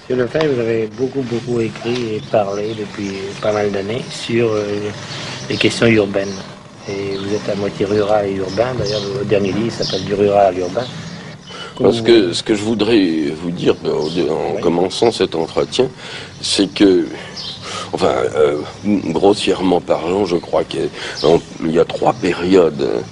Monsieur Lefebvre, vous avez beaucoup écrit et parlé depuis pas mal d'années sur les questions urbaines. Et vous êtes à moitié rural et urbain. D'ailleurs, le dernier livre s'appelle Du rural à l'urbain. Parce que ce que je voudrais vous dire en commençant cet entretien, c'est que, enfin, grossièrement parlant, je crois qu'il y a trois périodes.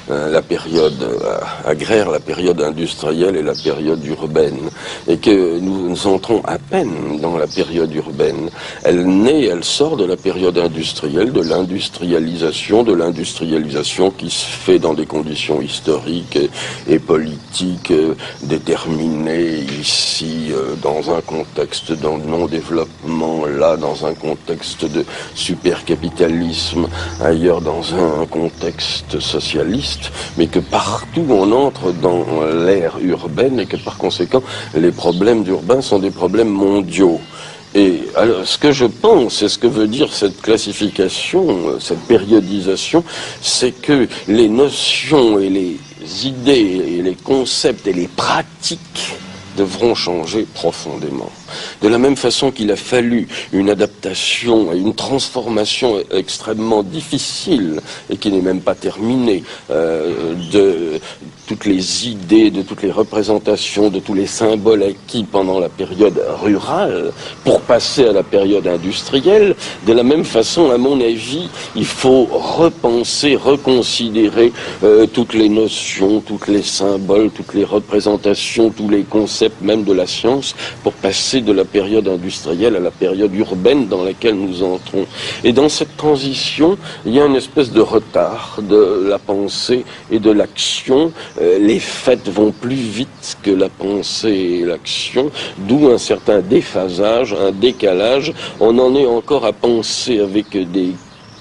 La période agraire, la période industrielle et la période urbaine. Et que nous entrons à peine dans la période urbaine. Elle sort de la période industrielle, de l'industrialisation qui se fait dans des conditions historiques et politiques déterminées ici, dans un contexte de non-développement, là, dans un contexte de supercapitalisme, ailleurs dans un contexte socialiste, mais que partout on entre dans l'ère urbaine et que par conséquent les problèmes urbains sont des problèmes mondiaux. Et alors, ce que je pense, et ce que veut dire cette classification, cette périodisation, c'est que les notions et les idées et les concepts et les pratiques devront changer profondément. De la même façon qu'il a fallu une adaptation et une transformation extrêmement difficile, et qui n'est même pas terminée, de toutes les idées, de toutes les représentations, de tous les symboles acquis pendant la période rurale, pour passer à la période industrielle, de la même façon, à mon avis, il faut repenser, reconsidérer toutes les notions, tous les symboles, toutes les représentations, tous les concepts, même de la science, pour passer de la période industrielle à la période urbaine dans laquelle nous entrons. Et dans cette transition, il y a une espèce de retard de la pensée et de l'action. Les faits vont plus vite que la pensée et l'action, d'où un certain déphasage, un décalage. On en est encore à penser avec des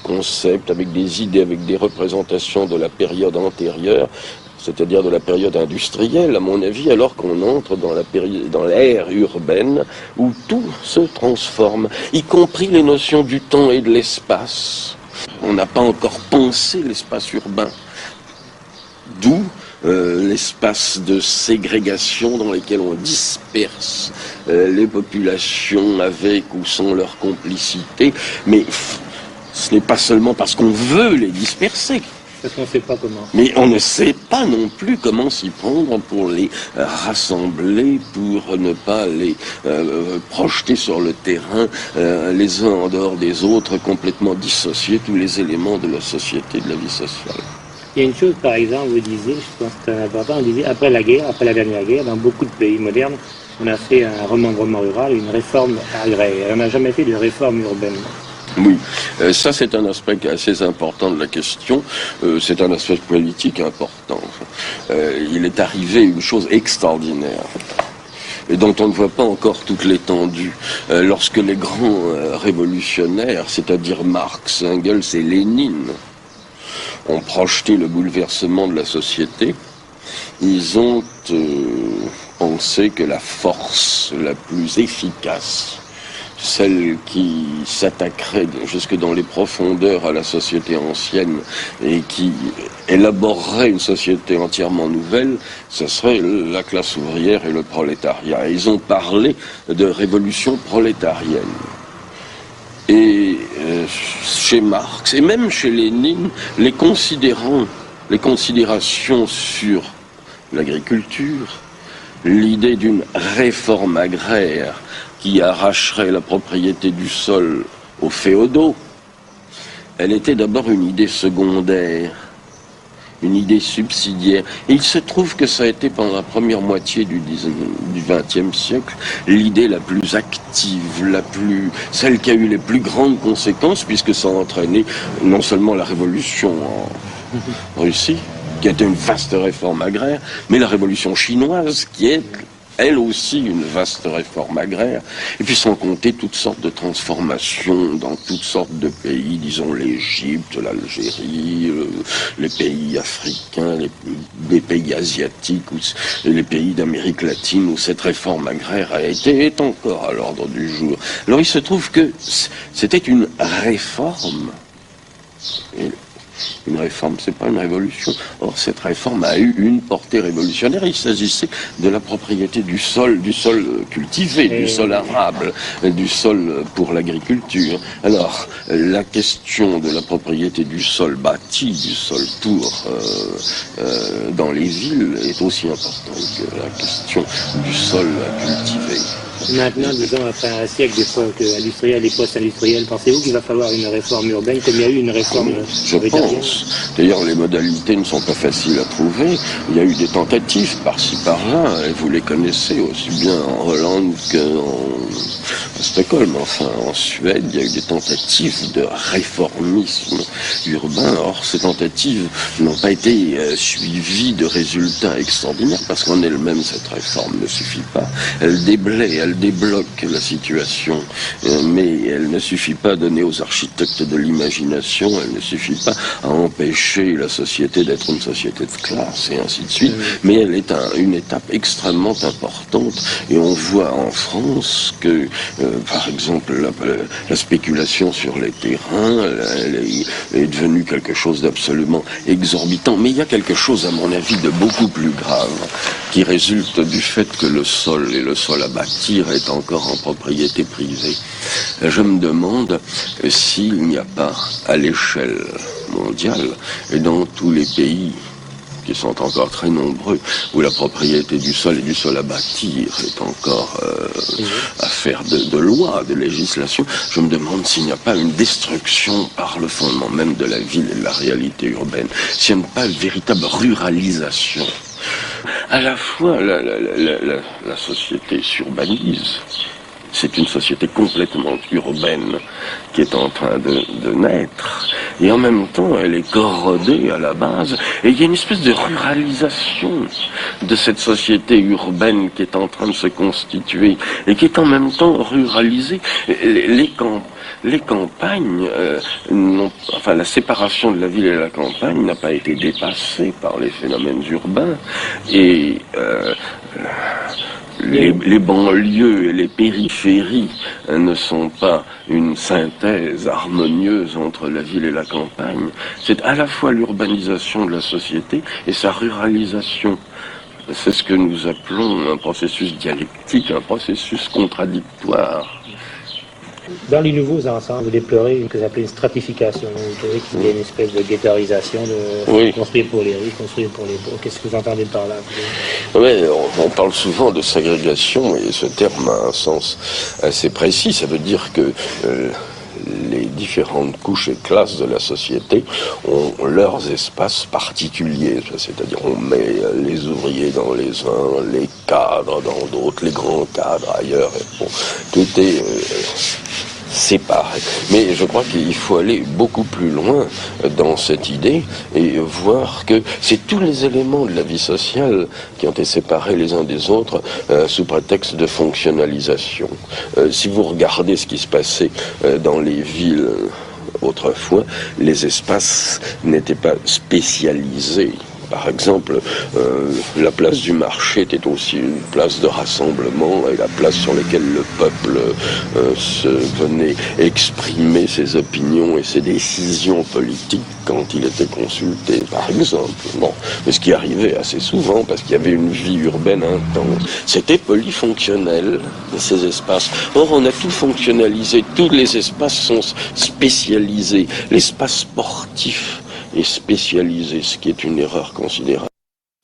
concepts, avec des idées, avec des représentations de la période antérieure, c'est-à-dire de la période industrielle, à mon avis, alors qu'on entre dans l'ère urbaine, où tout se transforme, y compris les notions du temps et de l'espace. On n'a pas encore pensé l'espace urbain, d'où l'espace de ségrégation dans lequel on disperse les populations avec ou sans leur complicité, mais ce n'est pas seulement parce qu'on veut les disperser. Parce qu'on ne sait pas comment. Mais on ne sait pas non plus comment s'y prendre pour les rassembler, pour ne pas les projeter sur le terrain, les uns en dehors des autres, complètement dissocier tous les éléments de la société, de la vie sociale. Il y a une chose, par exemple, vous disiez, je pense que c'est important, vous disiez, après la guerre, après la dernière guerre, dans beaucoup de pays modernes, on a fait un remembrement rural, une réforme agraire. On n'a jamais fait de réforme urbaine. Oui, ça c'est un aspect assez important de la question, c'est un aspect politique important. Il est arrivé une chose extraordinaire, et dont on ne voit pas encore toute l'étendue. Lorsque les grands révolutionnaires, c'est-à-dire Marx, Engels et Lénine, ont projeté le bouleversement de la société, ils ont pensé que la force la plus efficace, celle qui s'attaquerait jusque dans les profondeurs à la société ancienne et qui élaborerait une société entièrement nouvelle, ce serait la classe ouvrière et le prolétariat. Et ils ont parlé de révolution prolétarienne. Et chez Marx, et même chez Lénine, les considérations sur l'agriculture, l'idée d'une réforme agraire qui arracherait la propriété du sol aux féodaux, elle était d'abord une idée secondaire, une idée subsidiaire. Et il se trouve que ça a été pendant la première moitié du XXe siècle l'idée la plus active, celle qui a eu les plus grandes conséquences, puisque ça a entraîné non seulement la révolution en Russie, qui a été une vaste réforme agraire, mais la révolution chinoise, qui est elle aussi une vaste réforme agraire, et puis sans compter toutes sortes de transformations dans toutes sortes de pays, disons l'Égypte, l'Algérie, les pays africains, les pays asiatiques, les pays d'Amérique latine, où cette réforme agraire est encore à l'ordre du jour. Alors il se trouve que c'était une réforme, Une réforme, c'est pas une révolution. Or, cette réforme a eu une portée révolutionnaire. Il s'agissait de la propriété du sol cultivé, du sol arable, du sol pour l'agriculture. Alors, la question de la propriété du sol bâti, du sol dans les villes est aussi importante que la question du sol cultivé. Maintenant, disons, après un siècle d'époque industrielle et post-industrielle, pensez-vous qu'il va falloir une réforme urbaine comme il y a eu une réforme Je pense. D'ailleurs, les modalités ne sont pas faciles à trouver. Il y a eu des tentatives par-ci par-là, et vous les connaissez aussi bien en Hollande qu'à Stockholm. Enfin, en Suède, il y a eu des tentatives de réformisme urbain. Or, ces tentatives n'ont pas été suivies de résultats extraordinaires, parce qu'en elle-même, cette réforme ne suffit pas. Elle débloque la situation, mais elle ne suffit pas à donner aux architectes de l'imagination, elle ne suffit pas à empêcher la société d'être une société de classe, et ainsi de suite, mais elle est une étape extrêmement importante, et on voit en France que, par exemple, la spéculation sur les terrains, elle est devenue quelque chose d'absolument exorbitant, mais il y a quelque chose, à mon avis, de beaucoup plus grave, qui résulte du fait que le sol et le sol à bâtir est encore en propriété privée. Je me demande s'il n'y a pas, à l'échelle mondiale, et dans tous les pays qui sont encore très nombreux, où la propriété du sol et du sol à bâtir est encore affaire de loi, de législation, je me demande s'il n'y a pas une destruction par le fondement même de la ville et de la réalité urbaine, s'il n'y a pas une véritable ruralisation. À la fois, la société s'urbanise. C'est une société complètement urbaine qui est en train de naître. Et en même temps, elle est corrodée à la base. Et il y a une espèce de ruralisation de cette société urbaine qui est en train de se constituer et qui est en même temps ruralisée. Les campagnes, la séparation de la ville et de la campagne n'a pas été dépassée par les phénomènes urbains. Et les banlieues et les périphéries ne sont pas une synthèse harmonieuse entre la ville et la campagne. C'est à la fois l'urbanisation de la société et sa ruralisation. C'est ce que nous appelons un processus dialectique, un processus contradictoire. Dans les nouveaux ensembles, vous déplorez ce que vous appelez une stratification. Vous trouvez qu'il y a une espèce de ghettoisation, de construire pour les riches, construire pour les pauvres. Qu'est-ce que vous entendez par là? Oui, on parle souvent de ségrégation, et ce terme a un sens assez précis. Ça veut dire que les différentes couches et classes de la société ont leurs espaces particuliers. C'est-à-dire on met les ouvriers dans les uns, les cadres dans d'autres, les grands cadres ailleurs. Et bon, tout est séparé. Mais je crois qu'il faut aller beaucoup plus loin dans cette idée et voir que c'est tous les éléments de la vie sociale qui ont été séparés les uns des autres sous prétexte de fonctionnalisation. Si vous regardez ce qui se passait dans les villes autrefois, les espaces n'étaient pas spécialisés. Par exemple, la place du marché était aussi une place de rassemblement et la place sur laquelle le peuple venait exprimer ses opinions et ses décisions politiques quand il était consulté, par exemple. Bon, mais ce qui arrivait assez souvent, parce qu'il y avait une vie urbaine intense, c'était polyfonctionnel, ces espaces. Or, on a tout fonctionnalisé, tous les espaces sont spécialisés. L'espace sportif est spécialisé, ce qui est une erreur considérable.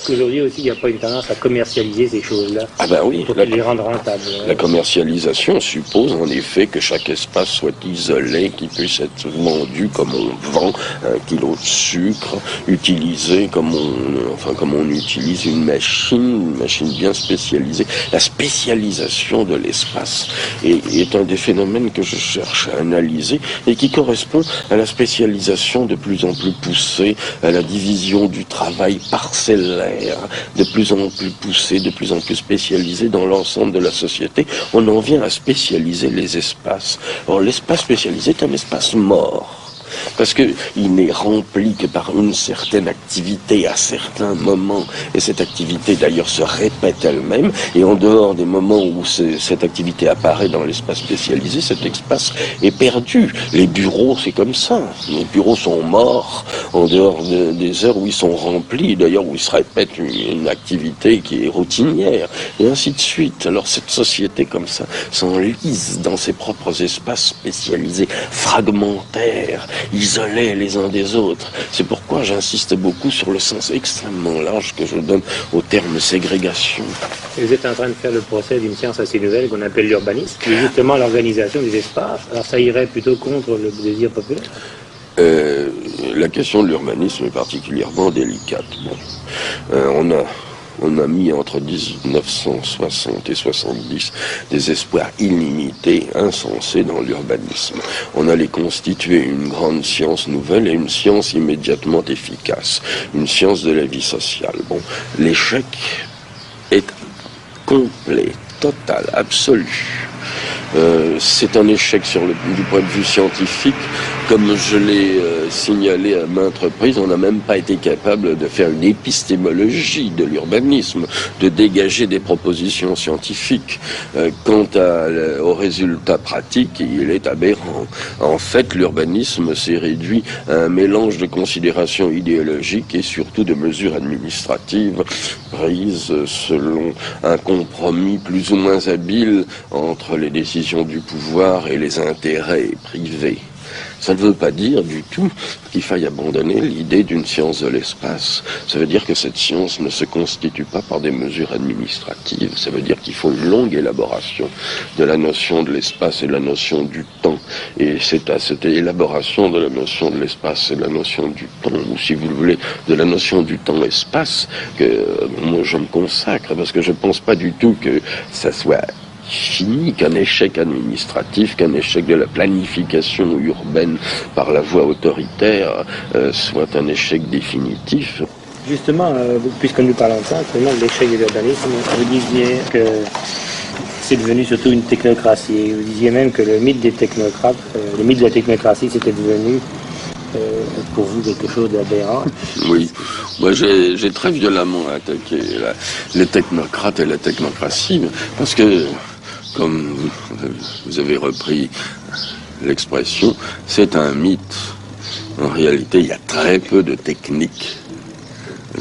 Aujourd'hui aussi, il n'y a pas une tendance à commercialiser ces choses-là. Ah ben oui, pour les rendre rentables. La commercialisation suppose en effet que chaque espace soit isolé, qu'il puisse être vendu comme on vend un kilo de sucre, utilisé comme on utilise une machine bien spécialisée. La spécialisation de l'espace est un des phénomènes que je cherche à analyser et qui correspond à la spécialisation de plus en plus poussée, à la division du travail parcellaire, de plus en plus poussé, de plus en plus spécialisé dans l'ensemble de la société. On en vient à spécialiser les espaces. Or, l'espace spécialisé est un espace mort. parce que il n'est rempli que par une certaine activité à certains moments, et cette activité d'ailleurs se répète elle-même, et en dehors des moments où cette activité apparaît dans l'espace spécialisé, cet espace est perdu. Les bureaux, c'est comme ça. Les bureaux sont morts en dehors des heures où ils sont remplis, d'ailleurs où il se répète une activité qui est routinière, et ainsi de suite. Alors cette société comme ça s'enlise dans ses propres espaces spécialisés, fragmentaires, isolés les uns des autres. C'est pourquoi j'insiste beaucoup sur le sens extrêmement large que je donne au terme ségrégation. Vous êtes en train de faire le procès d'une science assez nouvelle qu'on appelle l'urbanisme, qui est justement l'organisation des espaces. Alors ça irait plutôt contre le désir populaire? La question de l'urbanisme est particulièrement délicate. Bon. On a mis entre 1960 et 70 des espoirs illimités, insensés dans l'urbanisme. On allait constituer une grande science nouvelle et une science immédiatement efficace, une science de la vie sociale. Bon, l'échec est complet, total, absolu. C'est un échec du point de vue scientifique. Comme je l'ai signalé à maintes reprises, on n'a même pas été capable de faire une épistémologie de l'urbanisme, de dégager des propositions scientifiques. Quant aux résultats pratiques, il est aberrant. En fait, l'urbanisme s'est réduit à un mélange de considérations idéologiques et surtout de mesures administratives prises selon un compromis plus ou moins habile entre les décisions du pouvoir et les intérêts privés. Ça ne veut pas dire du tout qu'il faille abandonner l'idée d'une science de l'espace. Ça veut dire que cette science ne se constitue pas par des mesures administratives. Ça veut dire qu'il faut une longue élaboration de la notion de l'espace et de la notion du temps. Et c'est à cette élaboration de la notion de l'espace et de la notion du temps, ou si vous le voulez, de la notion du temps-espace, que moi je me consacre, parce que je ne pense pas du tout que ça soit fini, qu'un échec administratif, qu'un échec de la planification urbaine par la voie autoritaire soit un échec définitif. Justement, puisque nous parlons de ça, actuellement, de l'échec de l'urbanisme, vous disiez que c'est devenu surtout une technocratie. Vous disiez même que le mythe des technocrates, le mythe de la technocratie, c'était devenu pour vous quelque chose d'aberrant. Oui, moi j'ai très violemment attaqué les technocrates et la technocratie, parce que, comme vous avez repris l'expression, c'est un mythe. En réalité, il y a très peu de technique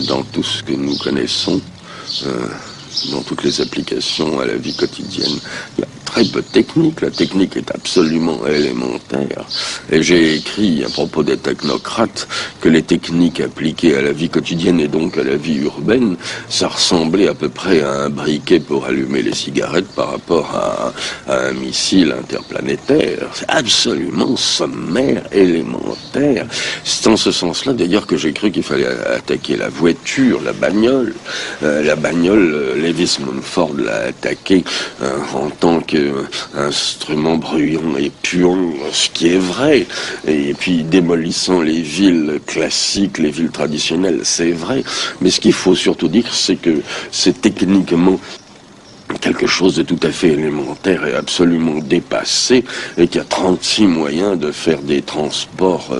dans tout ce que nous connaissons, dans toutes les applications à la vie quotidienne. Il y a très peu de technique. La technique est absolument élémentaire. Et j'ai écrit à propos des technocrates que les techniques appliquées à la vie quotidienne et donc à la vie urbaine, ça ressemblait à peu près à un briquet pour allumer les cigarettes par rapport à un missile interplanétaire. C'est absolument sommaire, élémentaire. C'est en ce sens-là d'ailleurs que j'ai cru qu'il fallait attaquer la voiture, la bagnole. Lewis Mumford l'a attaqué en tant qu'instrument bruyant et puant, ce qui est vrai, et puis démolissant les villes classiques, les villes traditionnelles, c'est vrai, mais ce qu'il faut surtout dire, c'est que c'est techniquement quelque chose de tout à fait élémentaire et absolument dépassé, et qu'il y a 36 moyens de faire des transports,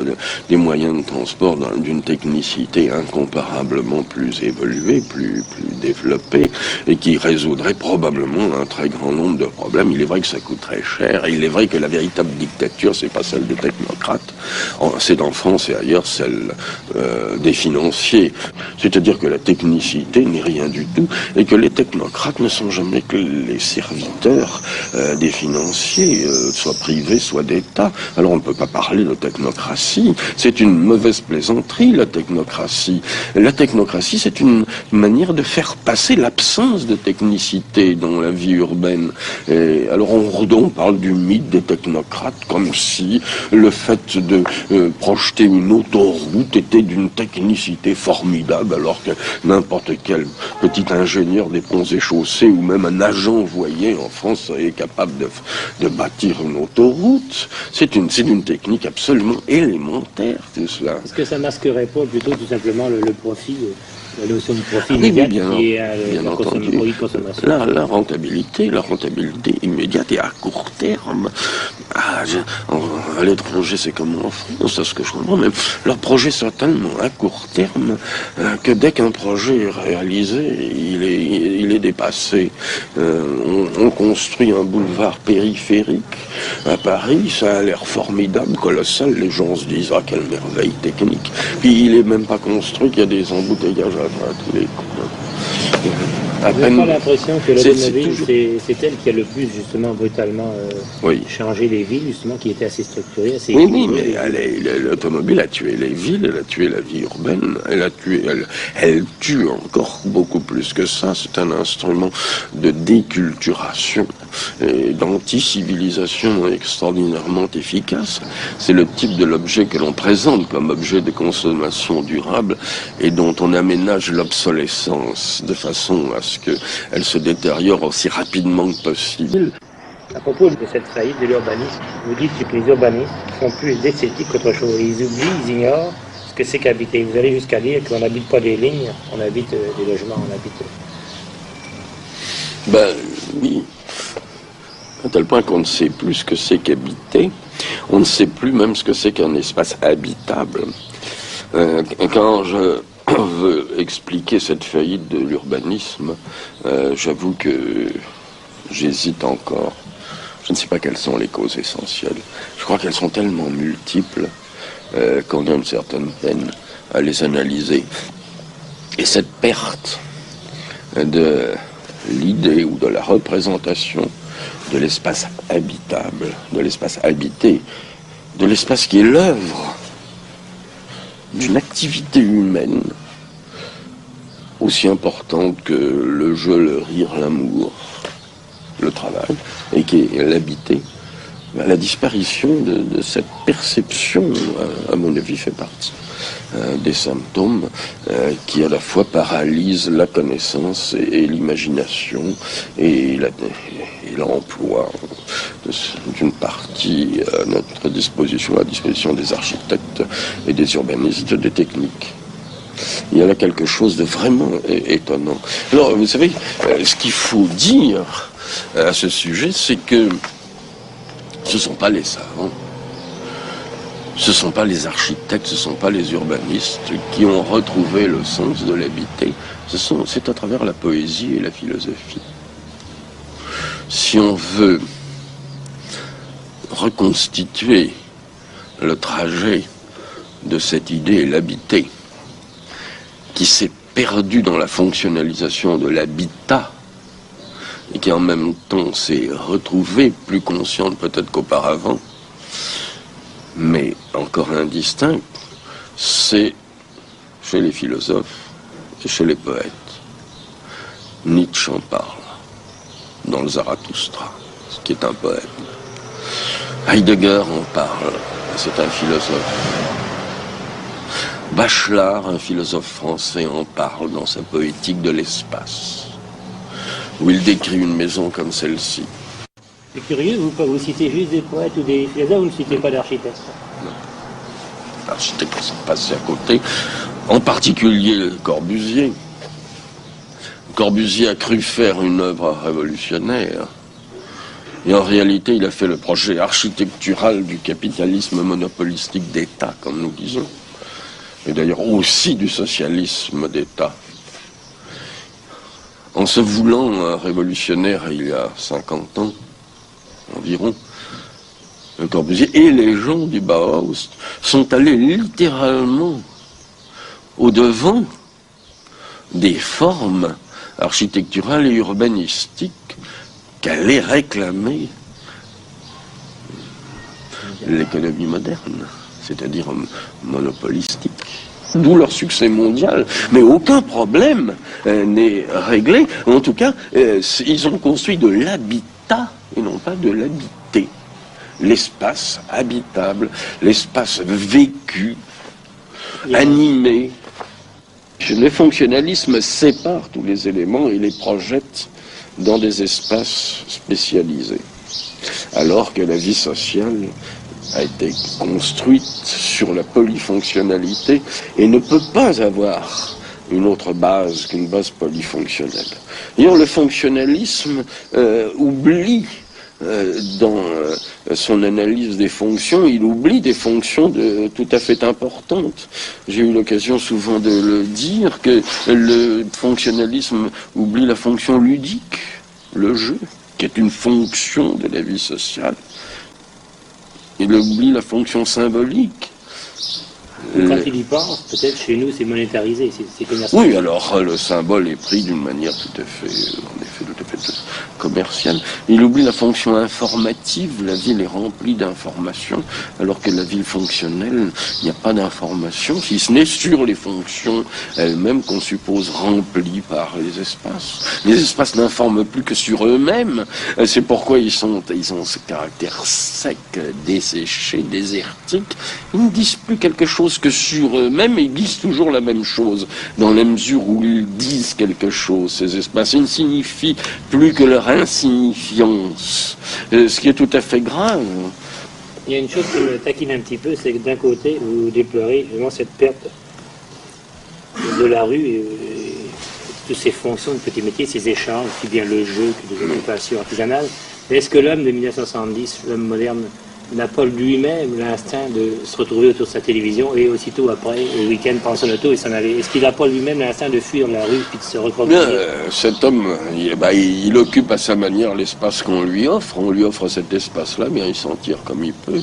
des moyens de transport d'une technicité incomparablement plus évoluée, plus développée, et qui résoudrait probablement un très grand nombre de problèmes. Il est vrai que ça coûte très cher, et il est vrai que la véritable dictature, c'est pas celle des technocrates, c'est en France et ailleurs celle des financiers. C'est-à-dire que la technicité n'est rien du tout, et que les technocrates ne sont jamais que les serviteurs des financiers, soit privés, soit d'État. Alors on ne peut pas parler de technocratie. C'est une mauvaise plaisanterie, la technocratie. La technocratie, c'est une manière de faire passer l'absence de technicité dans la vie urbaine. Et alors on parle du mythe des technocrates comme si le fait de projeter une autoroute était d'une technicité formidable, alors que n'importe quel petit ingénieur des ponts et chaussées ou même un agent envoyé en France est capable de bâtir une autoroute. C'est une technique absolument élémentaire, tout cela. Est-ce que ça masquerait pas plutôt tout simplement le profit, la notion de profit immédiat qui est la consommation? La rentabilité immédiate et à court terme à l'étranger, c'est comme en France, c'est ce que je comprends, mais leurs projets sont tellement à court terme que dès qu'un projet est réalisé, il est dépassé. On construit un boulevard périphérique à Paris, ça a l'air formidable, colossal, les gens se disent « Ah, quelle merveille technique !» Puis il est même pas construit, qu'il y a des embouteillages à tous les coups. Vous n'avez pas l'impression que l'automobile, toujours... c'est elle qui a le plus justement brutalement changé les villes, justement, qui étaient assez structurées, assez oui, mais l'automobile a tué les villes, elle a tué la vie urbaine, elle tue encore beaucoup plus que ça. C'est un instrument de déculturation et d'anti-civilisation extraordinairement efficace. C'est le type de l'objet que l'on présente comme objet de consommation durable et dont on aménage l'obsolescence de façon à ce qu'elle se détériore aussi rapidement que possible. À propos de cette faillite de l'urbanisme, vous dites que les urbanistes font plus d'esthétique qu'autre chose. Ils oublient, ils ignorent ce que c'est qu'habiter. Vous allez jusqu'à dire qu'on n'habite pas des lignes, on habite des logements, on habite... Ben oui, à tel point qu'on ne sait plus ce que c'est qu'habiter, on ne sait plus même ce que c'est qu'un espace habitable. Quand je veux expliquer cette faillite de l'urbanisme, j'avoue que j'hésite encore. Je ne sais pas quelles sont les causes essentielles. Je crois qu'elles sont tellement multiples qu'on a une certaine peine à les analyser. Et cette perte de l'idée ou de la représentation de l'espace habitable, de l'espace habité, de l'espace qui est l'œuvre d'une activité humaine aussi importante que le jeu, le rire, l'amour, le travail, et qui est l'habiter, la disparition de cette perception, à mon avis, fait partie des symptômes qui à la fois paralysent la connaissance et l'imagination et l'emploi d'une partie à notre disposition, à la disposition des architectes et des urbanistes, des techniques. Il y a là quelque chose de vraiment étonnant. Alors, vous savez, ce qu'il faut dire à ce sujet, c'est que ce ne sont pas les savants, ce ne sont pas les architectes, ce ne sont pas les urbanistes qui ont retrouvé le sens de l'habiter. C'est à travers la poésie et la philosophie. Si on veut reconstituer le trajet de cette idée, l'habiter, qui s'est perdu dans la fonctionnalisation de l'habitat, et qui en même temps s'est retrouvée plus consciente peut-être qu'auparavant, mais encore indistincte, c'est chez les philosophes et chez les poètes. Nietzsche en parle dans le Zarathustra, qui est un poète. Heidegger en parle, c'est un philosophe. Bachelard, un philosophe français, en parle dans sa poétique de l'espace, où il décrit une maison comme celle-ci. C'est curieux, vous citez juste des poètes ou des philosophes, vous ne citez pas d'architectes. Non. L'architecte s'est passé à côté, en particulier Corbusier. Corbusier a cru faire une œuvre révolutionnaire, et en réalité il a fait le projet architectural du capitalisme monopolistique d'État, comme nous disons, et d'ailleurs aussi du socialisme d'État. En se voulant révolutionnaire il y a 50 ans environ, Corbusier et les gens du Bauhaus sont allés littéralement au-devant des formes architecturales et urbanistiques qu'allait réclamer l'économie moderne, c'est-à-dire monopolistique. D'où leur succès mondial. Mais aucun problème n'est réglé. En tout cas, ils ont construit de l'habitat et non pas de l'habiter. L'espace habitable, l'espace vécu, animé. Le fonctionnalisme sépare tous les éléments et les projette dans des espaces spécialisés. Alors que la vie sociale a été construite sur la polyfonctionnalité et ne peut pas avoir une autre base qu'une base polyfonctionnelle. D'ailleurs, le fonctionnalisme oublie dans son analyse des fonctions, il oublie des fonctions tout à fait importantes. J'ai eu l'occasion souvent de le dire, que le fonctionnalisme oublie la fonction ludique, le jeu, qui est une fonction de la vie sociale. Il oublie la fonction symbolique. Quand il y pense, peut-être chez nous c'est monétarisé, c'est commercial. Oui, alors le symbole est pris d'une manière tout à fait, en effet, tout à fait commerciale. Il oublie la fonction informative. La ville est remplie d'informations, alors que la ville fonctionnelle, il n'y a pas d'informations, si ce n'est sur les fonctions elles-mêmes qu'on suppose remplies par les espaces. Les espaces n'informent plus que sur eux-mêmes. C'est pourquoi ils ont ce caractère sec, desséché, désertique. Ils ne disent plus quelque chose que sur eux-mêmes, ils disent toujours la même chose, dans la mesure où ils disent quelque chose, ces espaces. Ils ne signifient plus que leur insignifiance, ce qui est tout à fait grave. Il y a une chose qui me taquine un petit peu, c'est que d'un côté, vous déplorez vraiment cette perte de la rue et toutes ces fonctions de petits métiers, ces échanges, aussi bien le jeu que des occupations artisanales. Mais est-ce que l'homme de 1970, l'homme moderne, n'a pas lui-même l'instinct de se retrouver autour de sa télévision et aussitôt après, le week-end, prendre son auto et s'en aller? Est-ce qu'il n'a pas lui-même l'instinct de fuir la rue puis de se recroqueviller? Cet homme, il occupe à sa manière l'espace qu'on lui offre. On lui offre cet espace-là, mais il s'en tire comme il peut.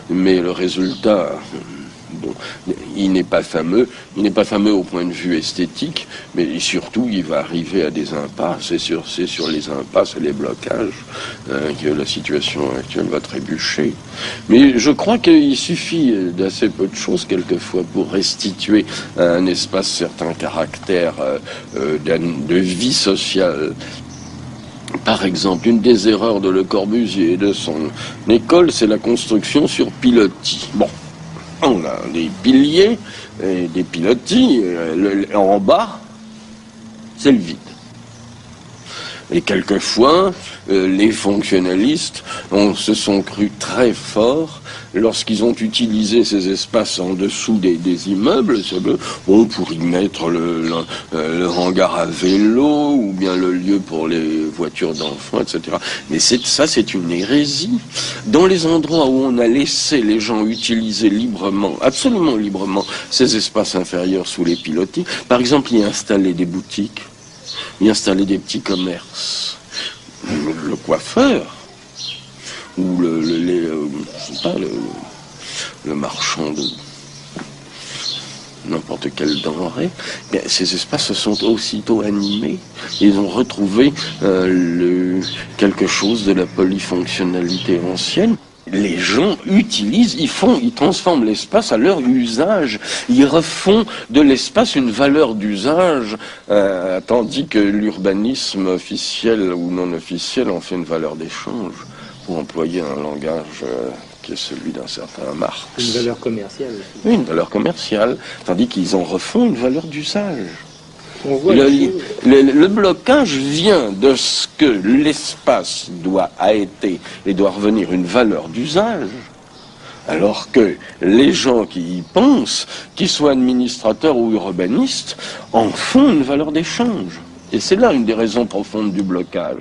Mais le résultat... Bon, il n'est pas fameux au point de vue esthétique, mais surtout il va arriver à des impasses, et c'est sur les impasses et les blocages que la situation actuelle va trébucher. Mais je crois qu'il suffit d'assez peu de choses quelquefois pour restituer à un espace certains caractères de vie sociale. Par exemple, une des erreurs de Le Corbusier et de son école, c'est la construction sur pilotis. Bon. On a des piliers, des pilotis, en bas, c'est le vide. Et quelquefois, les fonctionnalistes se sont crus très forts lorsqu'ils ont utilisé ces espaces en dessous des immeubles, pour y mettre le hangar à vélo ou bien le lieu pour les voitures d'enfants, etc. Mais ça, c'est une hérésie. Dans les endroits où on a laissé les gens utiliser librement, absolument librement, ces espaces inférieurs sous les pilotis, par exemple, y installer des boutiques, y installer des petits commerces, le coiffeur, ou le marchand de n'importe quelle denrée, bien, ces espaces se sont aussitôt animés. Ils ont retrouvé quelque chose de la polyfonctionnalité ancienne. Les gens utilisent, ils transforment l'espace à leur usage. Ils refont de l'espace une valeur d'usage, tandis que l'urbanisme officiel ou non officiel en fait une valeur d'échange, pour employer un langage qui est celui d'un certain Marx. Une valeur commerciale aussi. Oui, une valeur commerciale, tandis qu'ils en refont une valeur d'usage. On voit Le blocage vient de ce que l'espace a été et doit revenir une valeur d'usage, alors que les gens qui y pensent, qu'ils soient administrateurs ou urbanistes, en font une valeur d'échange. Et c'est là une des raisons profondes du blocage.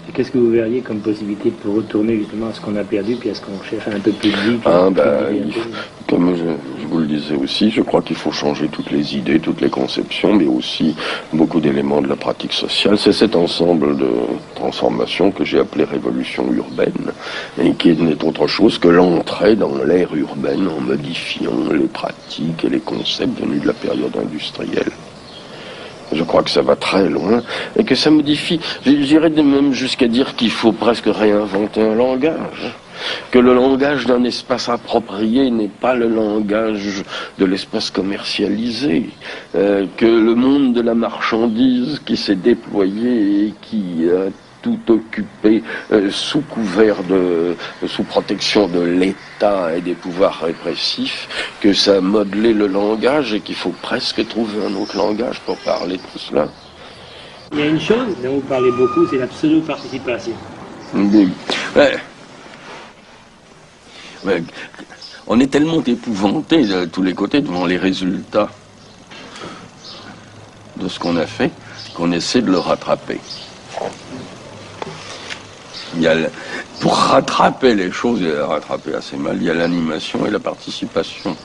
Et qu'est-ce que vous verriez comme possibilité pour retourner justement à ce qu'on a perdu, puis à ce qu'on cherche un peu plus de vie? Comme je vous le disais aussi, je crois qu'il faut changer toutes les idées, toutes les conceptions, mais aussi beaucoup d'éléments de la pratique sociale. C'est cet ensemble de transformations que j'ai appelé révolution urbaine, et qui n'est autre chose que l'entrée dans l'ère urbaine en modifiant les pratiques et les concepts venus de la période industrielle. Je crois que ça va très loin et que ça modifie. J'irais même jusqu'à dire qu'il faut presque réinventer un langage. Que le langage d'un espace approprié n'est pas le langage de l'espace commercialisé. Que le monde de la marchandise qui s'est déployé et qui a tout occupé sous protection de l'État et des pouvoirs répressifs, que ça a modelé le langage et qu'il faut presque trouver un autre langage pour parler de tout cela. Il y a une chose dont vous parlez beaucoup, c'est la pseudo-participation. On est tellement épouvanté de tous les côtés devant les résultats de ce qu'on a fait qu'on essaie de le rattraper. Pour rattraper les choses, et les rattraper assez mal, il y a l'animation et la participation.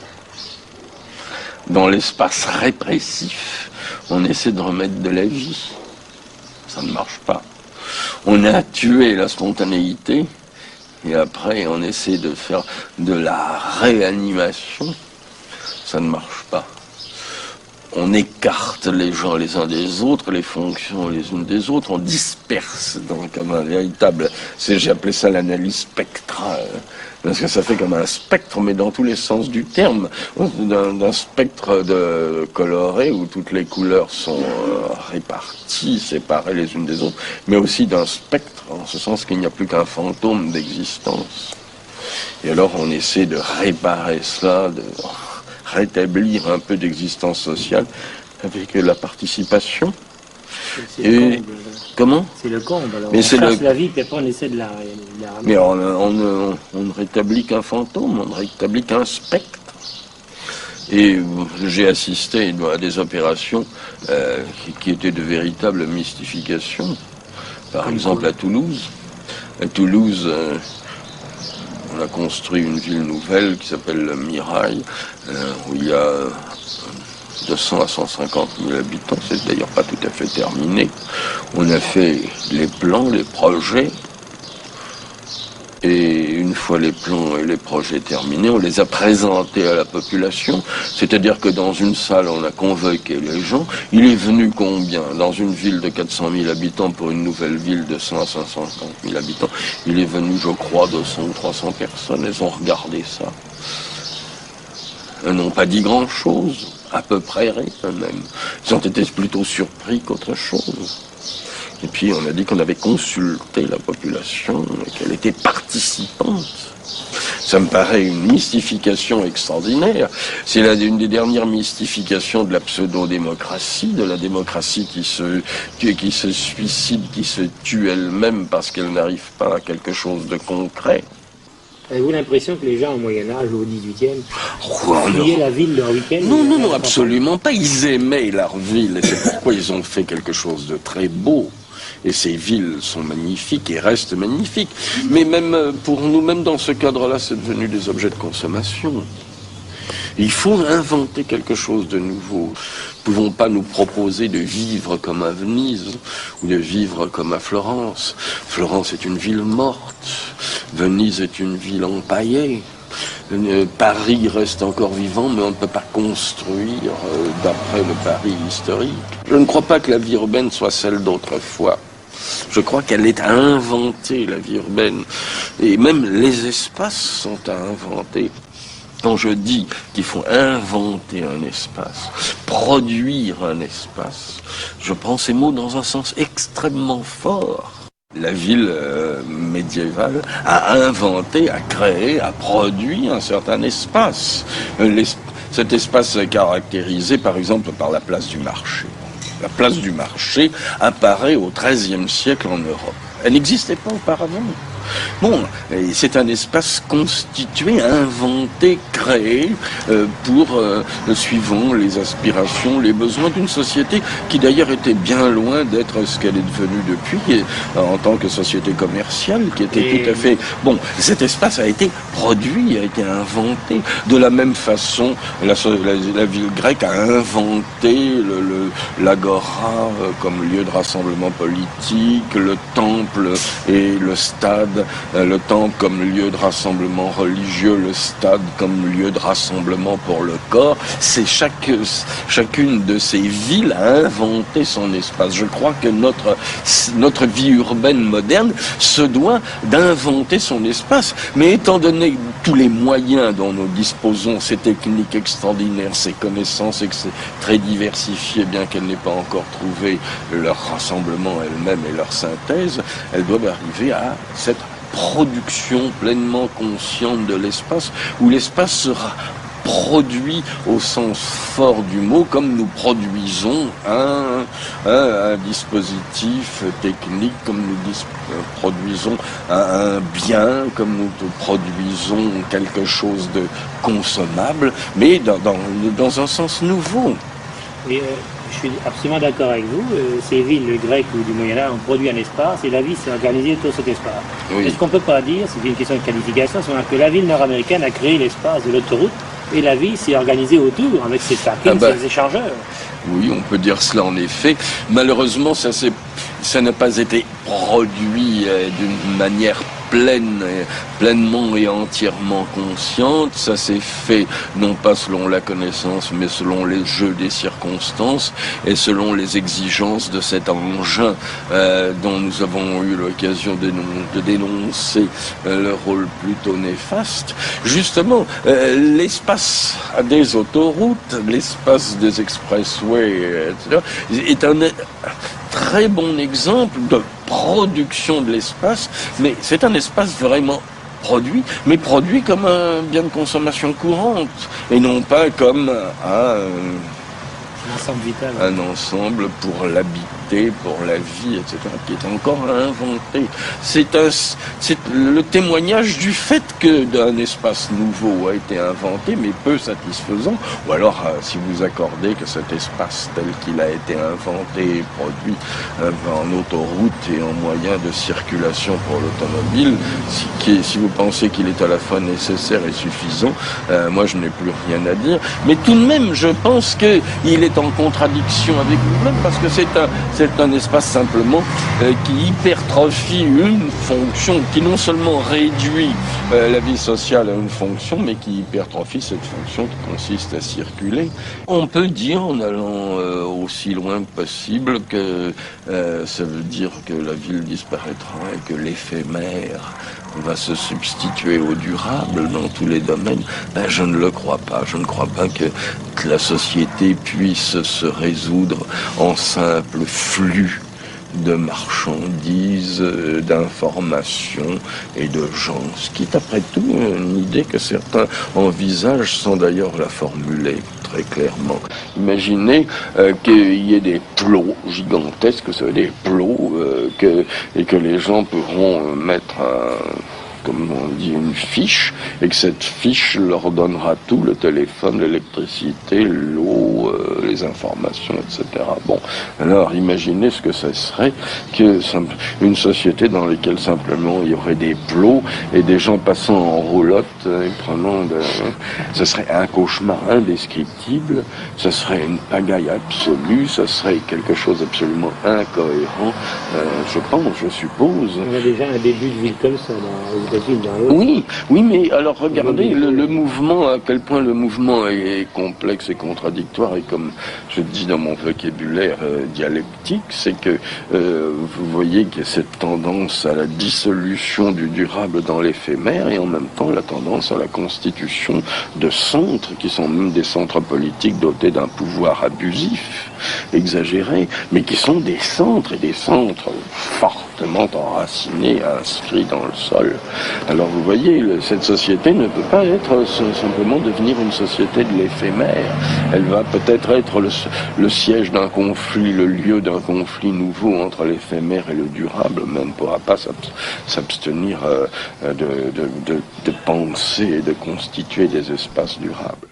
Dans l'espace répressif, on essaie de remettre de la vie. Ça ne marche pas. On a tué la spontanéité, et après on essaie de faire de la réanimation. Ça ne marche pas. On écarte les gens les uns des autres, les fonctions les unes des autres, on disperse comme un véritable... J'ai appelé ça l'analyse spectrale, parce que ça fait comme un spectre, mais dans tous les sens du terme, d'un spectre coloré où toutes les couleurs sont réparties, séparées les unes des autres, mais aussi d'un spectre, en ce sens qu'il n'y a plus qu'un fantôme d'existence. Et alors on essaie de réparer cela, de rétablir un peu d'existence sociale avec la participation. C'est le comble. Comment? C'est le comble. Alors mais on cherche le... la vie, puis après on essaie de la Mais on ne rétablit qu'un fantôme, on ne rétablit qu'un spectre. Et j'ai assisté à des opérations qui étaient de véritables mystifications. Par exemple à Toulouse. À Toulouse, on a construit une ville nouvelle qui s'appelle le Mirail, où il y a 200 à 150 000 habitants. C'est d'ailleurs pas tout à fait terminé. On a fait les plans, les projets. Et une fois les plans et les projets terminés, on les a présentés à la population. C'est-à-dire que dans une salle, on a convoqué les gens. Il est venu combien? Dans une ville de 400 000 habitants pour une nouvelle ville de 100 à 550 000 habitants, il est venu, je crois, 200 ou 300 personnes. Elles ont regardé ça. Elles n'ont pas dit grand-chose, à peu près rien même. Ils ont été plutôt surpris qu'autre chose. Et puis on a dit qu'on avait consulté la population et qu'elle était participante. Ça me paraît une mystification extraordinaire. C'est une des dernières mystifications de la pseudo-démocratie, de la démocratie qui se suicide, qui se tue elle-même parce qu'elle n'arrive pas à quelque chose de concret. Avez-vous l'impression que les gens au Moyen-Âge, au XVIIIe, fuyaient la ville leur week-end? Non, absolument pas. Ils aimaient leur ville et c'est pourquoi ils ont fait quelque chose de très beau. Et ces villes sont magnifiques et restent magnifiques. Mais même pour nous, même dans ce cadre-là, c'est devenu des objets de consommation. Il faut inventer quelque chose de nouveau. Nous ne pouvons pas nous proposer de vivre comme à Venise ou de vivre comme à Florence. Florence est une ville morte. Venise est une ville empaillée. Paris reste encore vivant, mais on ne peut pas construire d'après le Paris historique. Je ne crois pas que la vie urbaine soit celle d'autrefois. Je crois qu'elle est à inventer, la vie urbaine. Et même les espaces sont à inventer. Quand je dis qu'il faut inventer un espace, produire un espace, je prends ces mots dans un sens extrêmement fort. La ville médiévale a inventé, a créé, a produit un certain espace. Cet espace est caractérisé par exemple par la place du marché. La place du marché apparaît au XIIIe siècle en Europe. Elle n'existait pas auparavant. Bon, c'est un espace constitué, inventé, créé suivant les aspirations, les besoins d'une société qui d'ailleurs était bien loin d'être ce qu'elle est devenue depuis, en tant que société commerciale, qui était tout à fait... Bon, cet espace a été produit, a été inventé. De la même façon, la ville grecque a inventé l'agora comme lieu de rassemblement politique, le temple et le stade. Le temple comme lieu de rassemblement religieux, le stade comme lieu de rassemblement pour le corps. C'est chacune de ces villes a inventé son espace. Je crois que notre vie urbaine moderne se doit d'inventer son espace. Mais étant donné tous les moyens dont nous disposons, ces techniques extraordinaires, ces connaissances très diversifiées, bien qu'elles n'aient pas encore trouvé leur rassemblement elles-mêmes et leur synthèse, elles doivent arriver à cette production pleinement consciente de l'espace, où l'espace sera produit au sens fort du mot, comme nous produisons un dispositif technique, comme nous produisons un bien, comme nous produisons quelque chose de consommable, mais dans un sens nouveau. Et Je suis absolument d'accord avec vous. Ces villes grecques ou du Moyen-Âge ont produit un espace et la vie s'est organisée autour de cet espace. Oui. Est-ce qu'on ne peut pas dire, c'est une question de qualification, c'est que la ville nord-américaine a créé l'espace de l'autoroute et la vie s'est organisée autour avec ses parkings, ses échangeurs? Oui, on peut dire cela en effet. Malheureusement, ça n'a pas été produit d'une manière pleinement et entièrement consciente. Ça s'est fait non pas selon la connaissance, mais selon les jeux des circonstances et selon les exigences de cet engin dont nous avons eu l'occasion de dénoncer le rôle plutôt néfaste. Justement, l'espace des autoroutes, l'espace des expressways, etc., est un très bon exemple de production de l'espace, mais c'est un espace vraiment produit, mais produit comme un bien de consommation courante, et non pas comme un ensemble pour l'habiter, pour la vie, etc., qui est encore à inventer. C'est le témoignage du fait que d'un espace nouveau a été inventé, mais peu satisfaisant, ou alors si vous accordez que cet espace tel qu'il a été inventé et produit en autoroute et en moyen de circulation pour l'automobile, si vous pensez qu'il est à la fois nécessaire et suffisant, moi je n'ai plus rien à dire. Mais tout de même, je pense qu'il est en contradiction avec nous-mêmes, parce que c'est un espace simplement qui hypertrophie une fonction, qui non seulement réduit la vie sociale à une fonction, mais qui hypertrophie cette fonction qui consiste à circuler. On peut dire, en allant aussi loin que possible, que ça veut dire que la ville disparaîtra et que l'éphémère va se substituer au durable dans tous les domaines. Ben, je ne le crois pas. Je ne crois pas que la société puisse se résoudre en simple flux de marchandises, d'informations et de gens. Ce qui est après tout une idée que certains envisagent sans d'ailleurs la formuler très clairement. Imaginez qu'il y ait des plots gigantesques, des plots, et que les gens pourront mettre comme on dit, une fiche, et que cette fiche leur donnera tout, le téléphone, l'électricité, l'eau, les informations, etc. Bon, alors imaginez ce que ça serait une société dans laquelle simplement il y aurait des plots et des gens passant en roulotte et ce serait un cauchemar indescriptible, ce serait une pagaille absolue, ce serait quelque chose d'absolument incohérent, je suppose. On a déjà un début de ville comme ça Oui, mais alors regardez le mouvement, à quel point le mouvement est complexe et contradictoire, et comme je dis dans mon vocabulaire dialectique, c'est que vous voyez qu'il y a cette tendance à la dissolution du durable dans l'éphémère, et en même temps la tendance à la constitution de centres qui sont même des centres politiques dotés d'un pouvoir abusif, exagéré, mais qui sont des centres, et des centres fortement enracinés, inscrits dans le sol. Alors vous voyez, cette société ne peut pas être simplement devenir une société de l'éphémère. Elle va peut-être être le siège d'un conflit, le lieu d'un conflit nouveau entre l'éphémère et le durable, mais elle ne pourra pas s'abstenir de penser et de constituer des espaces durables.